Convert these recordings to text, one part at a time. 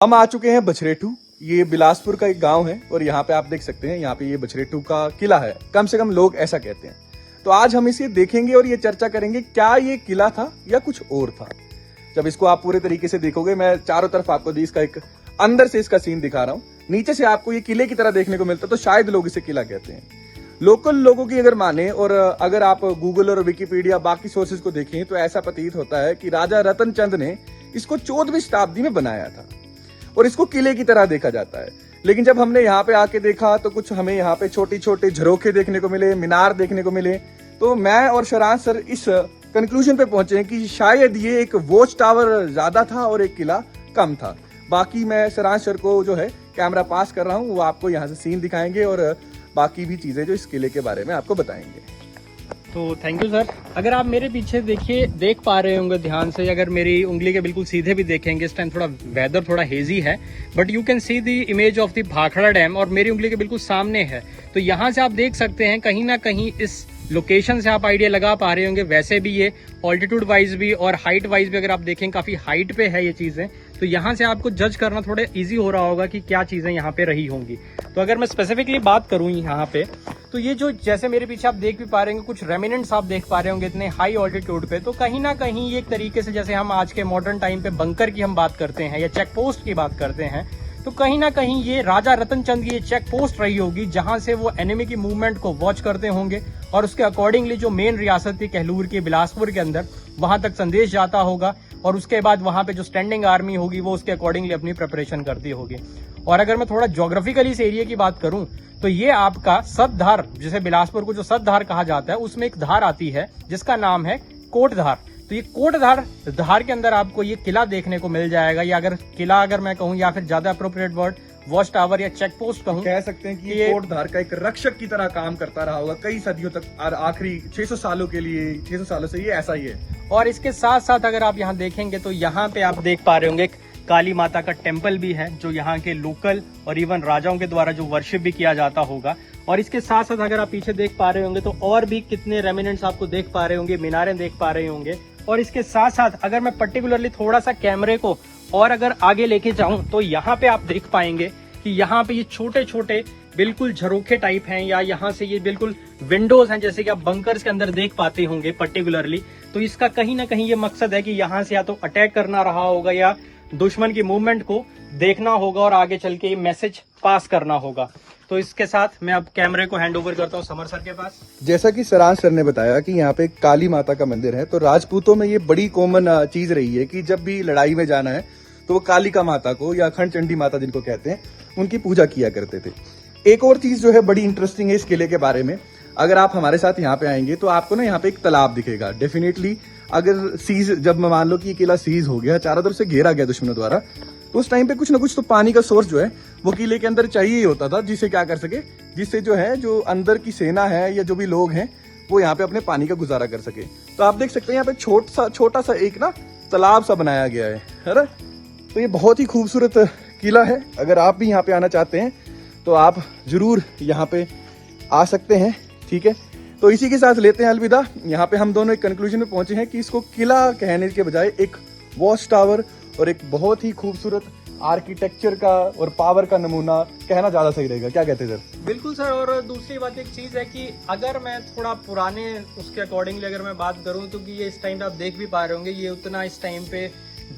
हम आ चुके हैं बछरेटू। ये बिलासपुर का एक गांव है और यहाँ पे आप देख सकते हैं, यहाँ पे ये बछरेटू का किला है, कम से कम लोग ऐसा कहते हैं। तो आज हम इसे देखेंगे और ये चर्चा करेंगे क्या ये किला था या कुछ और था। जब इसको आप पूरे तरीके से देखोगे, मैं चारों तरफ आपको इसका एक अंदर से इसका सीन दिखा रहा हूँ, नीचे से आपको ये किले की तरह देखने को मिलता है, तो शायद लोग इसे किला कहते हैं। लोकल लोगों की अगर माने और अगर आप गूगल और विकिपीडिया बाकी सोर्सेज को देखें तो ऐसा प्रतीत होता है कि राजा रतन चंद ने इसको 14वीं शताब्दी में बनाया था और इसको किले की तरह देखा जाता है। लेकिन जब हमने यहाँ पे आके देखा तो कुछ हमें यहाँ पे छोटी छोटे झरोखे देखने को मिले, मीनार देखने को मिले। तो मैं और शरांश सर इस कंक्लूजन पे पहुंचे कि शायद ये एक वॉच टावर ज्यादा था और एक किला कम था। बाकी मैं शरांश सर को जो है कैमरा पास कर रहा हूँ, वो आपको यहाँ से सीन दिखाएंगे और बाकी भी चीजें जो इस किले के बारे में आपको बताएंगे। तो थैंक यू सर। अगर आप मेरे पीछे देख पा रहे होंगे ध्यान से, अगर मेरी उंगली के बिल्कुल सीधे भी देखेंगे, इस टाइम थोड़ा वेदर थोड़ा हेजी है, but you can see the image of the Bhakra dam और मेरी उंगली के बिल्कुल सामने है। तो यहाँ से आप देख सकते हैं कहीं ना कहीं इस लोकेशन से आप आइडिया लगा पा रहे होंगे। वैसे भी ये ऑल्टीट्यूड वाइज भी और हाइट वाइज भी अगर आप देखें काफी हाइट पे है ये चीजें, तो यहाँ से आपको जज करना थोड़ा इजी हो रहा होगा कि क्या चीजें यहाँ पे रही होंगी। तो अगर मैं स्पेसिफिकली बात करूँ यहाँ पे, तो ये जो जैसे मेरे पीछे आप देख भी पा रहे होंगे, कुछ रेमिनेंट्स आप देख पा रहे होंगे इतने हाई ऑल्टीट्यूड पे, तो कहीं ना कहीं ये एक तरीके से जैसे हम आज के मॉडर्न टाइम पे बंकर की हम बात करते हैं या चेक पोस्ट की बात करते हैं, तो कहीं ना कहीं ये राजा रतन चंद की ये चेक पोस्ट रही होगी जहां से वो एनिमी की मूवमेंट को वॉच करते होंगे और उसके अकॉर्डिंगली जो मेन रियासत थी कहलूर की बिलासपुर के अंदर, वहां तक संदेश जाता होगा और उसके बाद वहां पे जो स्टैंडिंग आर्मी होगी वो उसके अकॉर्डिंगली अपनी प्रिपरेशन करती होगी। और अगर मैं थोड़ा ज्योग्राफिकली इस एरिया की बात करूं तो ये आपका सतधार, जिसे बिलासपुर को जो सतधार कहा जाता है, उसमें एक धार आती है जिसका नाम है कोटधार। तो ये कोटधार धार के अंदर आपको ये किला देखने को मिल जाएगा, या अगर किला अगर मैं कहूँ या फिर ज्यादा अप्रोप्रिएट वर्ड वॉच टावर या चेक पोस्ट कहूँ, कह सकते हैं कि ये कोटधार का एक रक्षक की तरह काम करता रहा होगा कई सदियों तक, और आखिरी 600 सालों के लिए, 600 सालों से ये ऐसा ही है। और इसके साथ साथ अगर आप यहाँ देखेंगे तो यहाँ पे आप देख पा रहे होंगे एक काली माता का टेम्पल भी है जो यहाँ के लोकल और इवन राजाओं के द्वारा जो वर्शिप भी किया जाता होगा। और इसके साथ साथ अगर आप पीछे देख पा रहे होंगे तो और भी कितने रेमिनेंट्स आपको देख पा रहे होंगे, मीनारें देख पा रहे होंगे। और इसके साथ साथ अगर मैं पर्टिकुलरली थोड़ा सा कैमरे को और अगर आगे लेके जाऊं तो यहाँ पे आप देख पाएंगे कि यहाँ पे ये छोटे छोटे बिल्कुल झरोखे टाइप हैं, या यहाँ से ये बिल्कुल विंडोज हैं जैसे कि आप बंकर्स के अंदर देख पाते होंगे पर्टिकुलरली। तो इसका कहीं ना कहीं ये मकसद है कि यहाँ से या तो अटैक करना रहा होगा या दुश्मन की मूवमेंट को देखना होगा और आगे चल के ये मैसेज पास करना होगा। तो इसके साथ मैं अब कैमरे को हैंड ओवर करता हूँ समर सर के पास। जैसा कि सरांश सर ने बताया कि यहाँ पे काली माता का मंदिर है, तो राजपूतों में ये बड़ी कॉमन चीज रही है कि जब भी लड़ाई में जाना है तो वो कालिका माता को या अखंड चंडी माता जिनको कहते हैं, उनकी पूजा किया करते थे। एक और चीज जो है बड़ी इंटरेस्टिंग है इस किले के बारे में, अगर आप हमारे साथ यहाँ पे आएंगे तो आपको ना यहाँ पे एक तालाब दिखेगा। डेफिनेटली अगर सीज, जब मान लो कि ये किला सीज हो गया, चारों तरफ से घेरा गया दुश्मनों द्वारा, तो उस टाइम पे कुछ ना कुछ तो पानी का सोर्स जो है वो किले के अंदर चाहिए ही होता था, जिससे क्या कर सके, जिससे जो है जो अंदर की सेना है या जो भी लोग हैं वो यहाँ पे अपने पानी का गुजारा कर सके। तो आप देख सकते हैं यहाँ पे छोटा सा एक ना तालाब सा बनाया गया है ना। तो ये बहुत ही खूबसूरत किला है। अगर आप भी यहाँ पे आना चाहते हैं तो आप जरूर यहाँ पे आ सकते हैं, ठीक है। तो इसी के साथ लेते हैं अलविदा। यहाँ पे हम दोनों एक कंक्लूजन में पहुंचे हैं कि इसको किला कहने के बजाय एक वॉच टावर और एक बहुत ही खूबसूरत आर्किटेक्चर का और पावर का नमूना कहना ज्यादा सही रहेगा। क्या कहते हैं सर? बिल्कुल सर। और दूसरी बात एक चीज है कि अगर मैं थोड़ा पुराने उसके अकॉर्डिंगली अगर मैं बात करूं तो कि ये इस टाइम पे आप देख भी पा रहे होंगे ये उतना इस टाइम पे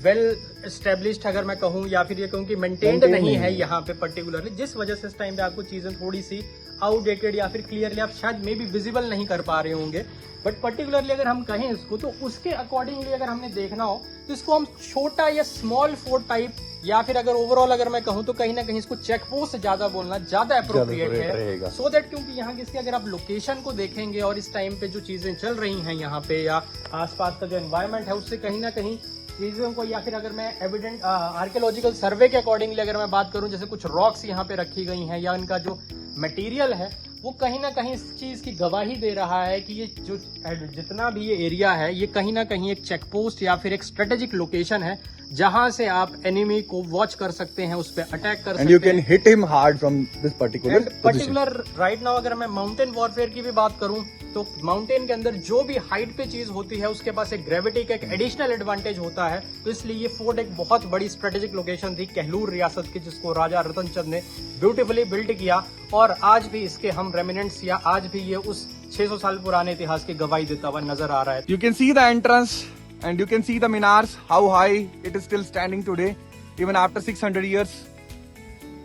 वेल एस्टेब्लिश्ड अगर मैं कहूँ या फिर ये कहूँ कि मेंटेन्ड नहीं है यहाँ पे पर्टिकुलरली, जिस वजह से इस टाइम पे आपको चीजें थोड़ी सी आउटडेटेड या फिर क्लियरली आप शायद मे बी विजिबल नहीं कर पा रहे होंगे। बट पर्टिकुलरली अगर हम कहें इसको तो उसके अकॉर्डिंगली अगर हमने देखना हो तो इसको हम छोटा या स्मॉल फोर्ट टाइप, या फिर अगर ओवरऑल अगर मैं कहूँ तो कहीं ना कहीं इसको चेक पोस्ट से ज्यादा बोलना ज्यादा अप्रोप्रिएट है। सो दैट क्योंकि यहाँ की अगर आप लोकेशन को देखेंगे और इस टाइम पे जो चीजें चल रही हैं यहाँ पे या आसपास का जो एनवायरमेंट है उससे कहीं ना कहीं चीजों को, या फिर अगर मैं एविडेंट आर्कियोलॉजिकल सर्वे के अकॉर्डिंगली अगर मैं बात करूं, जैसे कुछ रॉक्स यहाँ पे रखी गई हैं या इनका जो मटेरियल है वो कहीं ना कहीं इस चीज की गवाही दे रहा है कि ये जो जितना भी ये एरिया है ये कहीं ना कहीं एक चेक पोस्ट या फिर एक स्ट्रेटेजिक लोकेशन है जहां से आप एनिमी को वॉच कर सकते हैं, उस पर अटैक कर सकते हैं। You can hit him hard from this particular right now अगर मैं माउंटेन वॉरफेयर की भी बात करूं तो माउंटेन के अंदर जो भी हाइट पे चीज होती है उसके पास एक ग्रेविटी का एक एडिशनल एडवांटेज होता है। तो इसलिए ये फोर्ट एक बहुत बड़ी स्ट्रेटेजिक लोकेशन थी कहलूर रियासत की, जिसको राजा रतन चंद ने ब्यूटीफुली बिल्ड किया। और आज भी इसके हम रेमिनेंट्स या आज भी ये उस 600 साल पुराने इतिहास की गवाही देता हुआ नजर आ रहा है। You can see the entrance and you can see the minars, how high it is still standing today, even after 600 years.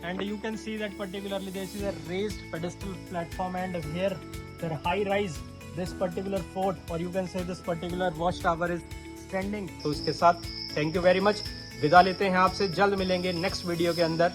And you can see that particularly this is a raised pedestal platform, and here the high rise this particular fort, or you can say this particular watchtower is standing. तो इसके साथ thank you very much, विदा लेते हैं आपसे, जल्द मिलेंगे next video के अंदर।